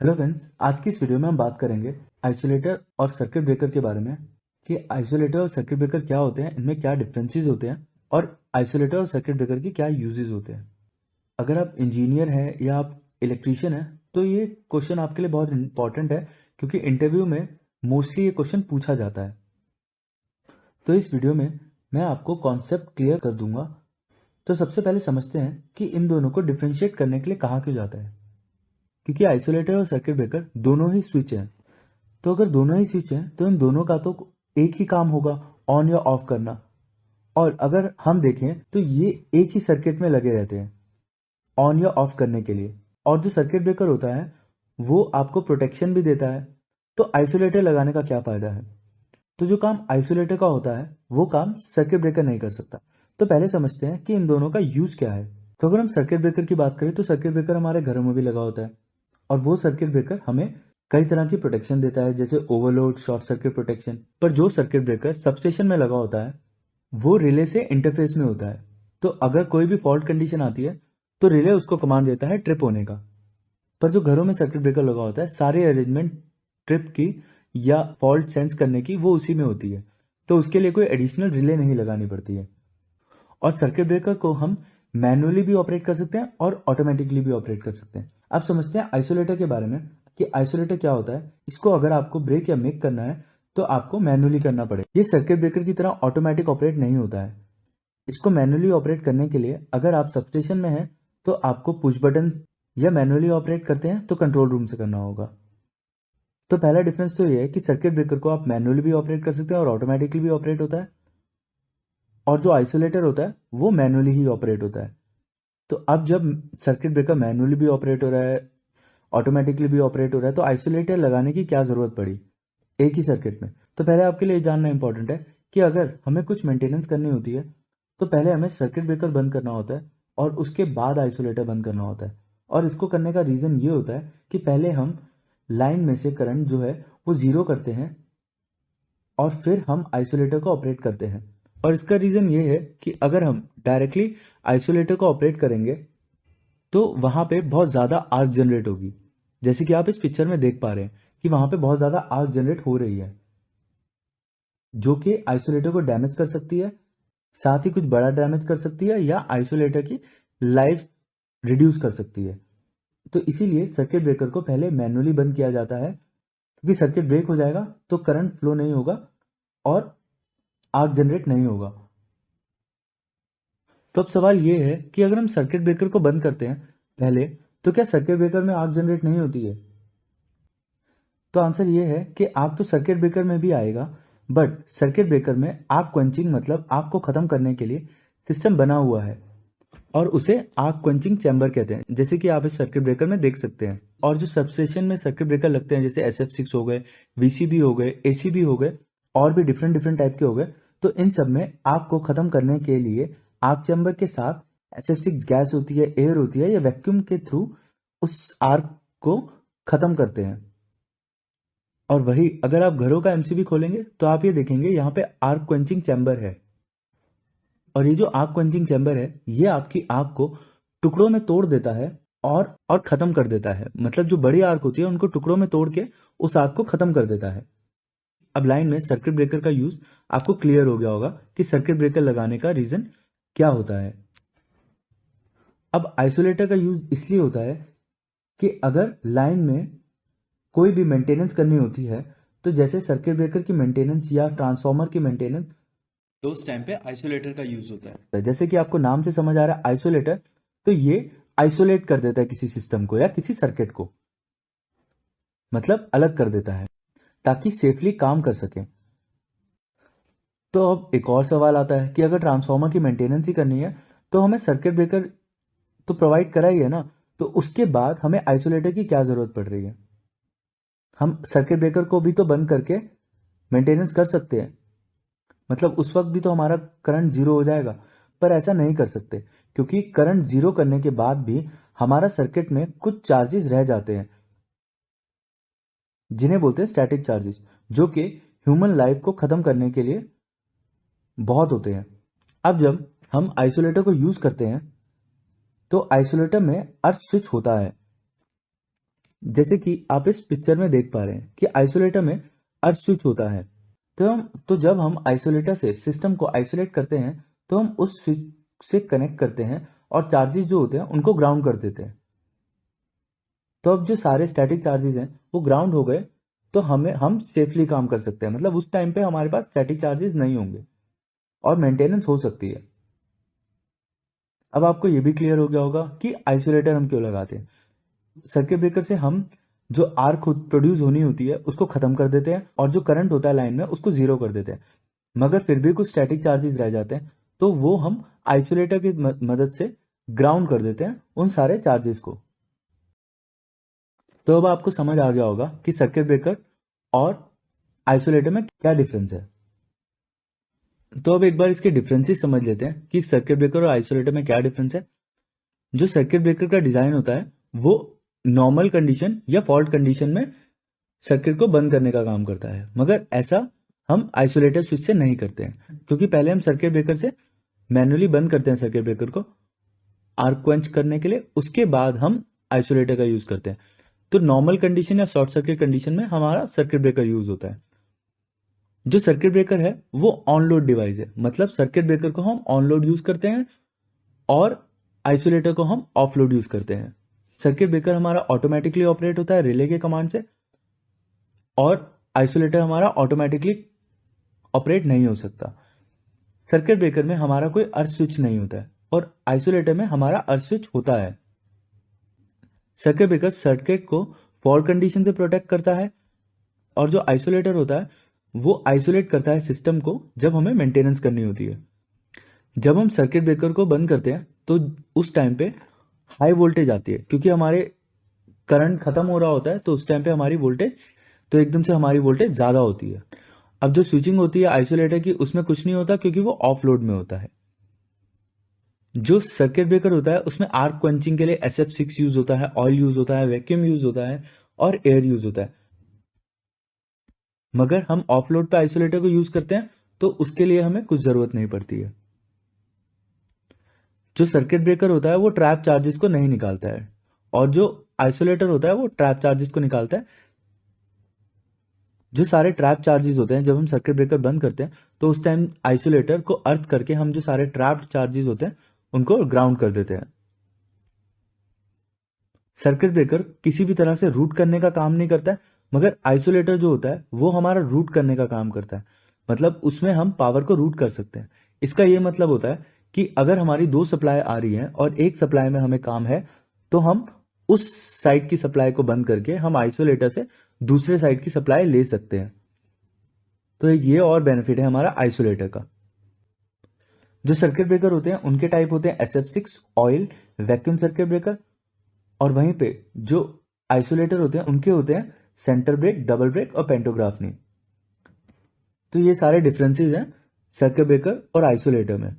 Hello friends, आज की इस वीडियो में हम बात करेंगे आइसोलेटर और सर्किट ब्रेकर के बारे में कि आइसोलेटर और सर्किट ब्रेकर क्या होते हैं, इनमें क्या डिफरेंसेस होते हैं और आइसोलेटर और सर्किट ब्रेकर के क्या यूजेस होते हैं। अगर आप इंजीनियर हैं या आप इलेक्ट्रीशियन हैं तो ये क्वेश्चन आपके लिए बहुत इंपॉर्टेंट है, क्योंकि इंटरव्यू में मोस्टली ये क्वेश्चन पूछा जाता है। तो इस वीडियो में मैं आपको कॉन्सेप्ट क्लियर कर दूंगा। तो सबसे पहले समझते हैं कि इन दोनों को डिफ्रेंशिएट करने के लिए कहा क्यों जाता है। क्योंकि आइसोलेटर और सर्किट ब्रेकर दोनों ही स्विच हैं, तो अगर दोनों ही स्विच हैं तो इन दोनों का तो एक ही काम होगा, ऑन या ऑफ करना। और अगर हम देखें तो ये एक ही सर्किट में लगे रहते हैं ऑन या ऑफ करने के लिए। और जो सर्किट ब्रेकर होता है वो आपको प्रोटेक्शन भी देता है। तो आइसोलेटर लगाने का क्या फायदा है? तो जो काम आइसोलेटर का होता है वो काम सर्किट ब्रेकर नहीं कर सकता। तो पहले समझते हैं कि इन दोनों का यूज क्या है। तो अगर हम सर्किट ब्रेकर की बात करें तो सर्किट ब्रेकर हमारे घरों में भी लगा होता है, और वो सर्किट ब्रेकर हमें कई तरह की प्रोटेक्शन देता है, जैसे ओवरलोड, शॉर्ट सर्किट प्रोटेक्शन। पर जो सर्किट ब्रेकर सबस्टेशन में लगा होता है वो रिले से इंटरफेस में होता है। तो अगर कोई भी फॉल्ट कंडीशन आती है तो रिले उसको कमांड देता है ट्रिप होने का। पर जो घरों में सर्किट ब्रेकर लगा होता है, सारे अरेंजमेंट ट्रिप की या फॉल्ट सेंस करने की वो उसी में होती है, तो उसके लिए कोई एडिशनल रिले नहीं लगानी पड़ती है। और सर्किट ब्रेकर को हम मैनुअली भी ऑपरेट कर सकते हैं और ऑटोमेटिकली भी ऑपरेट कर सकते हैं। अब समझते हैं आइसोलेटर के बारे में कि आइसोलेटर क्या होता है। इसको अगर आपको ब्रेक या मेक करना है तो आपको मैनुअली करना पड़ेगा। ये सर्किट ब्रेकर की तरह ऑटोमेटिक ऑपरेट नहीं होता है। इसको मैनुअली ऑपरेट करने के लिए अगर आप सबस्टेशन में हैं तो आपको पुश बटन, या मैनुअली ऑपरेट करते हैं तो कंट्रोल रूम से करना होगा। तो पहला डिफरेंस तो ये है कि सर्किट ब्रेकर को आप मैनुअली भी ऑपरेट कर सकते हैं और ऑटोमेटिकली भी ऑपरेट होता है, और जो आइसोलेटर होता है वो मैनुअली ही ऑपरेट होता है। तो अब जब सर्किट ब्रेकर मैनुअली भी ऑपरेट हो रहा है, ऑटोमेटिकली भी ऑपरेट हो रहा है, तो आइसोलेटर लगाने की क्या ज़रूरत पड़ी एक ही सर्किट में? तो पहले आपके लिए जानना इंपॉर्टेंट है कि अगर हमें कुछ मेंटेनेंस करनी होती है तो पहले हमें सर्किट ब्रेकर बंद करना होता है और उसके बाद आइसोलेटर बंद करना होता है। और इसको करने का रीज़न ये होता है कि पहले हम लाइन में से करंट जो है वो ज़ीरो करते हैं और फिर हम आइसोलेटर को ऑपरेट करते हैं। और इसका रीज़न ये है कि अगर हम डायरेक्टली आइसोलेटर को ऑपरेट करेंगे तो वहाँ पे बहुत ज़्यादा आर्क जनरेट होगी, जैसे कि आप इस पिक्चर में देख पा रहे हैं कि वहाँ पे बहुत ज़्यादा आर्क जनरेट हो रही है, जो कि आइसोलेटर को डैमेज कर सकती है, साथ ही कुछ बड़ा डैमेज कर सकती है या आइसोलेटर की लाइफ रिड्यूस कर सकती है। तो इसीलिए सर्किट ब्रेकर को पहले मैनुअली बंद किया जाता है, क्योंकि सर्किट ब्रेक हो जाएगा तो करंट फ्लो नहीं होगा और आर्क जनरेट नहीं होगा। तो अब सवाल ये है कि अगर हम सर्किट ब्रेकर को बंद करते हैं पहले, तो क्या सर्किट ब्रेकर में आर्क जनरेट नहीं होती है? तो आंसर ये है कि आग तो सर्किट ब्रेकर में भी आएगा, बट सर्किट ब्रेकर में आग क्वेंचिंग मतलब आग को खत्म करने के लिए सिस्टम बना हुआ है, और उसे आग क्वेंचिंग चैम्बर कहते हैं, जैसे कि आप इस सर्किट ब्रेकर में देख सकते हैं। और जो सबस्टेशन में सर्किट ब्रेकर लगते हैं, जैसे SF6 हो गए, VCB हो गए, ACB हो गए, और भी डिफरेंट डिफरेंट टाइप के हो गए, तो इन सब में आग को खत्म करने के लिए आग चैम्बर के साथ SF6 गैस होती है, एयर होती है, या वैक्यूम के थ्रू उस आग को खत्म करते हैं। और वही अगर आप घरों का MCB खोलेंगे तो आप ये देखेंगे यहाँ पे आर्क क्वेंचिंग चैम्बर है। और ये जो आग क्वेंचिंग चैम्बर है ये आपकी आग को टुकड़ों में तोड़ देता है और खत्म कर देता है। मतलब जो बड़ी आग होती है उनको टुकड़ों में तोड़ के उस आग को खत्म कर देता है। अब लाइन में सर्किट ब्रेकर का यूज आपको क्लियर हो गया होगा कि सर्किट ब्रेकर लगाने का रीजन क्या होता है। अब आइसोलेटर का यूज इसलिए होता है कि अगर लाइन में कोई भी मेंटेनेंस करनी होती है, तो जैसे सर्किट ब्रेकर की मेंटेनेंस या ट्रांसफार्मर की मेंटेनेंस, तो उस टाइम पे आइसोलेटर का यूज होता है। जैसे कि आपको नाम से समझ आ रहा है आइसोलेटर, तो ये आइसोलेट कर देता है किसी सिस्टम को या किसी सर्किट को, मतलब अलग कर देता है ताकि सेफली काम कर सके। तो अब एक और सवाल आता है कि अगर ट्रांसफार्मर की मेंटेनेंस ही करनी है तो हमें सर्किट ब्रेकर तो प्रोवाइड करा ही है ना, तो उसके बाद हमें आइसोलेटर की क्या जरूरत पड़ रही है? हम सर्किट ब्रेकर को भी तो बंद करके मेंटेनेंस कर सकते हैं, मतलब उस वक्त भी तो हमारा करंट जीरो हो जाएगा। पर ऐसा नहीं कर सकते, क्योंकि करंट जीरो करने के बाद भी हमारा सर्किट में कुछ चार्जेस रह जाते हैं, जिन्हें बोलते हैं स्टैटिक चार्जेस, जो कि ह्यूमन लाइफ को खत्म करने के लिए बहुत होते हैं। अब जब हम आइसोलेटर को यूज करते हैं तो आइसोलेटर में अर्थ स्विच होता है, जैसे कि आप इस पिक्चर में देख पा रहे हैं कि आइसोलेटर में अर्थ स्विच होता है। तो जब हम आइसोलेटर से सिस्टम को आइसोलेट करते हैं तो हम उस स्विच से कनेक्ट करते हैं और चार्जेस जो होते हैं उनको ग्राउंड कर देते हैं। तो अब जो सारे स्टैटिक चार्जेस हैं वो ग्राउंड हो गए, तो हम सेफली काम कर सकते हैं। मतलब उस टाइम पे हमारे पास स्टैटिक चार्जेस नहीं होंगे और मेंटेनेंस हो सकती है। अब आपको ये भी क्लियर हो गया होगा कि आइसोलेटर हम क्यों लगाते हैं। सर्किट ब्रेकर से हम जो आर खुद प्रोड्यूस होनी होती है उसको खत्म कर देते हैं और जो करंट होता है लाइन में उसको जीरो कर देते हैं। मगर फिर भी कुछ स्टैटिक चार्जेस रह जाते हैं, तो वो हम आइसोलेटर की मदद से ग्राउंड कर देते हैं उन सारे चार्जेस को। तो अब आपको समझ आ गया होगा कि सर्किट ब्रेकर और आइसोलेटर में क्या डिफरेंस है। तो अब एक बार इसके डिफरेंसेस समझ लेते हैं कि सर्किट ब्रेकर और आइसोलेटर में क्या डिफरेंस है। जो सर्किट ब्रेकर का डिजाइन होता है वो नॉर्मल कंडीशन या फॉल्ट कंडीशन में सर्किट को बंद करने का काम करता है, मगर ऐसा हम आइसोलेटर स्विच से नहीं करते हैं, क्योंकि पहले हम सर्किट ब्रेकर से मैन्युअली बंद करते हैं सर्किट ब्रेकर को आर्क क्वेंच करने के लिए, उसके बाद हम आइसोलेटर का यूज करते हैं। तो नॉर्मल कंडीशन या शॉर्ट सर्किट कंडीशन में हमारा सर्किट ब्रेकर यूज होता है। जो सर्किट ब्रेकर है वो ऑन लोड डिवाइस है, मतलब सर्किट ब्रेकर को हम ऑन लोड यूज करते हैं और आइसोलेटर को हम ऑफ लोड यूज करते हैं। सर्किट ब्रेकर हमारा ऑटोमेटिकली ऑपरेट होता है रिले के कमांड से, और आइसोलेटर हमारा ऑटोमेटिकली ऑपरेट नहीं हो सकता। सर्किट ब्रेकर में हमारा कोई अर्थ स्विच नहीं होता है और आइसोलेटर में हमारा अर्थ स्विच होता है। सर्किट ब्रेकर सर्किट को फॉल्ट कंडीशन से प्रोटेक्ट करता है और जो आइसोलेटर होता है वो आइसोलेट करता है सिस्टम को जब हमें मेंटेनेंस करनी होती है। जब हम सर्किट ब्रेकर को बंद करते हैं तो उस टाइम पे हाई वोल्टेज आती है, क्योंकि हमारे करंट खत्म हो रहा होता है, तो उस टाइम पे हमारी वोल्टेज तो एकदम से हमारी वोल्टेज ज्यादा होती है। अब जो स्विचिंग होती है आइसोलेटर की उसमें कुछ नहीं होता, क्योंकि वो ऑफ लोड में होता है। जो सर्किट ब्रेकर होता है उसमें आर्क क्वेंचिंग के लिए SF6 यूज होता है, ऑयल यूज होता है, वैक्यूम यूज होता है और एयर यूज होता है। मगर हम ऑफ लोड पे आइसोलेटर को यूज करते हैं तो उसके लिए हमें कुछ जरूरत नहीं पड़ती है। जो सर्किट ब्रेकर होता है वो ट्रैप चार्जेस को नहीं निकालता है और जो आइसोलेटर होता है वो ट्रैप चार्जेस को निकालता है। जो सारे ट्रैप चार्जेस होते हैं जब हम सर्किट ब्रेकर बंद करते हैं तो उस टाइम आइसोलेटर को अर्थ करके हम जो सारे ट्रैप्ड चार्जेस होते हैं उनको ग्राउंड कर देते हैं। सर्किट ब्रेकर किसी भी तरह से रूट करने का काम नहीं करता है, मगर आइसोलेटर जो होता है वो हमारा रूट करने का काम करता है। मतलब उसमें हम पावर को रूट कर सकते हैं। इसका ये मतलब होता है कि अगर हमारी दो सप्लाई आ रही है और एक सप्लाई में हमें काम है, तो हम उस साइड की सप्लाई को बंद करके हम आइसोलेटर से दूसरे साइड की सप्लाई ले सकते हैं। तो ये और बेनिफिट है हमारा आइसोलेटर का। जो सर्किट ब्रेकर होते हैं उनके टाइप होते हैं SF6, oil, vacuum circuit breaker, और वहीं पे जो आइसोलेटर होते हैं उनके होते हैं सेंटर ब्रेक, डबल ब्रेक और पेंटोग्राफनी। तो ये सारे डिफरेंसेस हैं सर्किट ब्रेकर और आइसोलेटर में।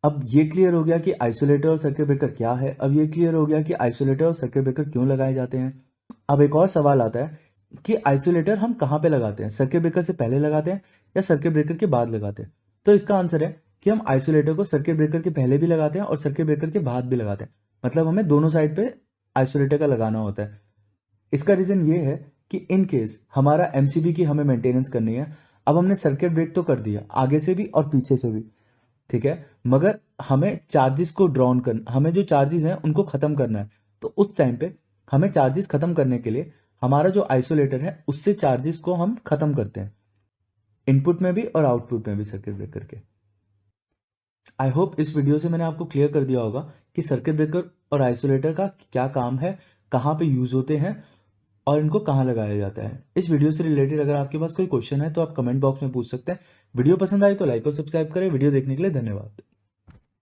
अब ये क्लियर हो गया कि आइसोलेटर और सर्किट ब्रेकर क्या है। अब ये क्लियर हो गया कि आइसोलेटर और सर्किट ब्रेकर क्यों लगाए जाते हैं। अब एक और सवाल आता है कि आइसोलेटर हम कहाँ पे लगाते हैं, सर्किट ब्रेकर से पहले लगाते हैं या सर्किट ब्रेकर के बाद लगाते हैं। तो इसका आंसर है कि हम आइसोलेटर को सर्किट ब्रेकर के पहले भी लगाते हैं और सर्किट ब्रेकर के बाद भी लगाते हैं। मतलब हमें दोनों साइड पे आइसोलेटर का लगाना होता है। इसका रीजन ये है कि इन केस हमारा MCB की हमें मेंटेनेंस करनी है। अब हमने सर्किट ब्रेक तो कर दिया आगे से भी और पीछे से भी, ठीक है, मगर हमें चार्जेस को ड्रॉन करना, हमें जो चार्जेस हैं उनको खत्म करना है। तो उस टाइम पे हमें चार्जेस खत्म करने के लिए हमारा जो आइसोलेटर है उससे चार्जेस को हम खत्म करते हैं, इनपुट में भी और आउटपुट में भी सर्किट ब्रेकर के। आई होप इस वीडियो से मैंने आपको क्लियर कर दिया होगा कि सर्किट ब्रेकर और आइसोलेटर का क्या काम है, कहाँ पे यूज होते हैं और इनको कहाँ लगाया जाता है। इस वीडियो से रिलेटेड अगर आपके पास कोई क्वेश्चन है तो आप कमेंट बॉक्स में पूछ सकते हैं। वीडियो पसंद आई तो लाइक और सब्सक्राइब करें। वीडियो देखने के लिए धन्यवाद।